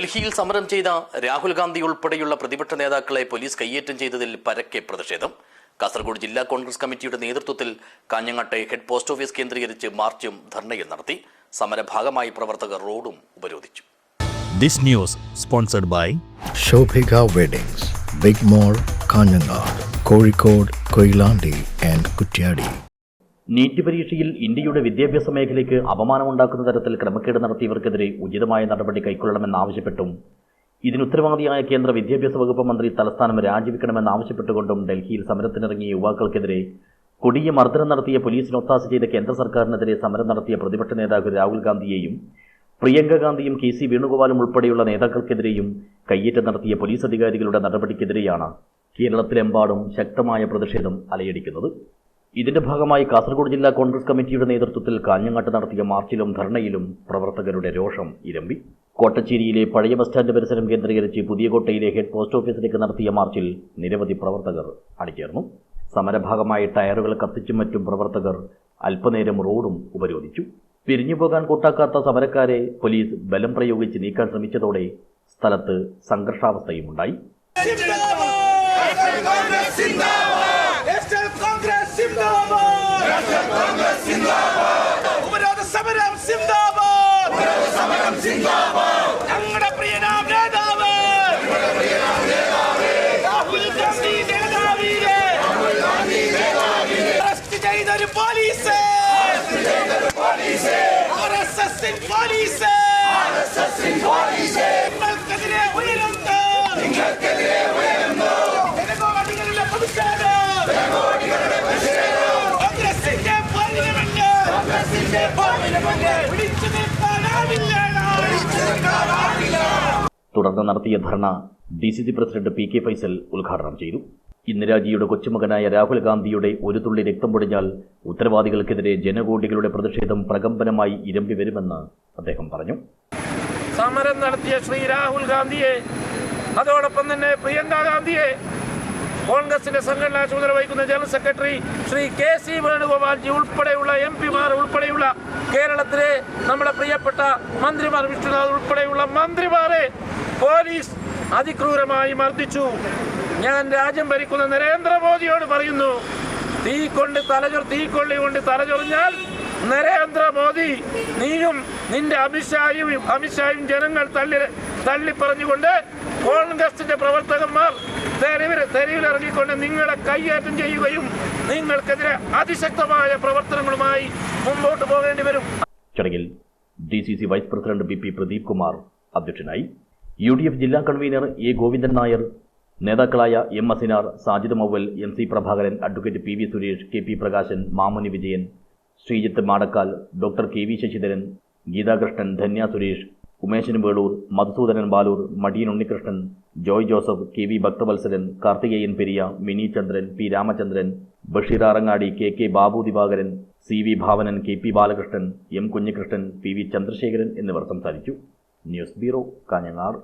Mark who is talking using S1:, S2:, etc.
S1: ഡൽഹിയിൽ സമരം ചെയ്ത രാഹുൽ ഗാന്ധി ഉൾപ്പെടെയുള്ള പ്രതിപക്ഷ നേതാക്കളെ പോലീസ് കയ്യേറ്റം ചെയ്തതിൽ പരക്കെ പ്രതിഷേധം. കാസർഗോഡ് ജില്ലാ കോൺഗ്രസ് കമ്മിറ്റിയുടെ നേതൃത്വത്തിൽ കാഞ്ഞങ്ങാട്ടെ ഹെഡ് പോസ്റ്റ് ഓഫീസ് കേന്ദ്രീകരിച്ച് മാർച്ചും ധർണയും നടത്തി. സമരഭാഗമായി പ്രവർത്തകർ റോഡും ഉപരോധിച്ചു.
S2: This news sponsored by
S3: Shobhika Weddings, Big Mall, Kanyanad, Kozhikode, Koilandi and Kuttiyadi.
S1: NEET പരീക്ഷയിൽ ഇന്ത്യയുടെ വിദ്യാഭ്യാസ മേഖലയ്ക്ക് അപമാനമുണ്ടാക്കുന്ന തരത്തിൽ ക്രമക്കേട് നടത്തിയവർക്കെതിരെ ഉചിതമായ നടപടി കൈക്കൊള്ളണമെന്നാവശ്യപ്പെട്ടും ഇതിനുത്തരവാദിയായ കേന്ദ്ര വിദ്യാഭ്യാസ വകുപ്പ് മന്ത്രി തലസ്ഥാനം രാജിവെക്കണമെന്നാവശ്യപ്പെട്ടുകൊണ്ടും ഡൽഹിയിൽ സമരത്തിനിറങ്ങിയ യുവാക്കൾക്കെതിരെ കൊടിയ മർദ്ദനം നടത്തിയ പോലീസിന് ഒത്താശ ചെയ്ത കേന്ദ്ര സർക്കാരിനെതിരെ സമരം നടത്തിയ പ്രതിപക്ഷ നേതാവ് രാഹുൽ ഗാന്ധിയെയും പ്രിയങ്ക ഗാന്ധിയും കെ സി വേണുഗോപാലും ഉൾപ്പെടെയുള്ള നേതാക്കൾക്കെതിരെയും കയ്യേറ്റം നടത്തിയ പോലീസ് അധികാരികളുടെ നടപടിക്കെതിരെയാണ് കേരളത്തിലെമ്പാടും ശക്തമായ പ്രതിഷേധം അലയടിക്കുന്നത്. ഇതിന്റെ ഭാഗമായി കാസർഗോഡ് ജില്ലാ കോൺഗ്രസ് കമ്മിറ്റിയുടെ നേതൃത്വത്തിൽ കാഞ്ഞങ്ങാട്ട് നടത്തിയ മാർച്ചിലും ധർണയിലും പ്രവർത്തകരുടെ രോഷം ഇരമ്പി. കോട്ടച്ചേരിയിലെ പഴയ ബസ് സ്റ്റാൻഡ് പരിസരം കേന്ദ്രീകരിച്ച് പുതിയകോട്ടയിലെ ഹെഡ് പോസ്റ്റ് ഓഫീസിലേക്ക് നടത്തിയ മാർച്ചിൽ നിരവധി പ്രവർത്തകർ അണിചേർന്നു. സമരഭാഗമായി ടയറുകൾ കത്തിച്ചും മറ്റും പ്രവർത്തകർ അല്പനേരം റോഡും ഉപരോധിച്ചു. പിരിഞ്ഞുപോകാൻ കൂട്ടാക്കാത്ത സമരക്കാരെ പോലീസ് ബലം പ്രയോഗിച്ച് നീക്കാൻ ശ്രമിച്ചതോടെ സ്ഥലത്ത് സംഘർഷാവസ്ഥയുമുണ്ടായി. തുടർന്ന് നടത്തിയ ധർണ DCC പ്രസിഡന്റ് PK ഫൈസൽ ഉദ്ഘാടനം ചെയ്തു. ഇന്ദിരാജിയുടെ കൊച്ചുമകനായ രാഹുൽ ഗാന്ധിയുടെ ഒരു തുള്ളി രക്തം പൊടിഞ്ഞാൽ ഉത്തരവാദികൾക്കെതിരെ ജനകോടികളുടെ പ്രതിഷേധം പ്രകമ്പനമായി ഇരമ്പി വരുമെന്ന് അദ്ദേഹം പറഞ്ഞു.
S4: സമരം നടത്തിയ ശ്രീ രാഹുൽ ഗാന്ധിയെ, അതോടൊപ്പം തന്നെ പ്രിയങ്ക ഗാന്ധിയെ, കോൺഗ്രസിന്റെ സംഘടനാ ചുമതല വഹിക്കുന്ന general secretary Shri KC Venugopalji ഉൾപ്പെടെയുള്ള MP-മാർ ഉൾപ്പെടെയുള്ള കേരളത്തിലെ നമ്മുടെ പ്രിയപ്പെട്ട മന്ത്രിമാർ, വിഷ്ണുനാഥ് ഉൾപ്പെടെയുള്ള മന്ത്രിമാരെ പോലീസ് അതിക്രൂരമായി മർദ്ദിച്ചു. ഞാൻ രാജ്യം ഭരിക്കുന്ന നരേന്ദ്രമോദിയോട് പറയുന്നു, തീക്കൊള്ളി കൊണ്ട് തലചൊറിഞ്ഞാൽ നരേന്ദ്രമോദി, നീയും നിന്റെ അമിത്ഷായും ജനങ്ങൾ തള്ളിപ്പറഞ്ഞുകൊണ്ട് കോൺഗ്രസിന്റെ പ്രവർത്തകന്മാർ തെരുവിലിറങ്ങിക്കൊണ്ട് നിങ്ങളെ കയ്യേറ്റം ചെയ്യുകയും നിങ്ങൾക്കെതിരെ അതിശക്തമായ പ്രവർത്തനങ്ങളുമായി മുമ്പോട്ട് പോകേണ്ടി വരും.
S1: ചടങ്ങിൽ DCC vice president BP Pradeep Kumar അധ്യക്ഷനായി. UDF ജില്ലാ കൺവീനർ A ഗോവിന്ദൻ നായർ, നേതാക്കളായ M Asinar, Sajid Mauval, MC Prabhakaran, advocate PV Suresh, KP Prakashan, Mamuni Vijayan, Sreejith Madakkal, doctor KV Sasidharan, Geethakrishnan, Dhanya Suresh, Umeshan Velur, Madhusudanan Balur, Madiyan Unnikrishnan, Joy Joseph, KV Bhakthavatsalan, Karthikeyan Periya, Mini Chandran, P Ramachandran, Basheer Arangadi, KK Babu Divakaran, CV Bhavanan, KP Balakrishnan, M Kunhikrishnan, PV Chandrasekharan എന്നിവർ സംസാരിച്ചു. News bureau, Kanhangad.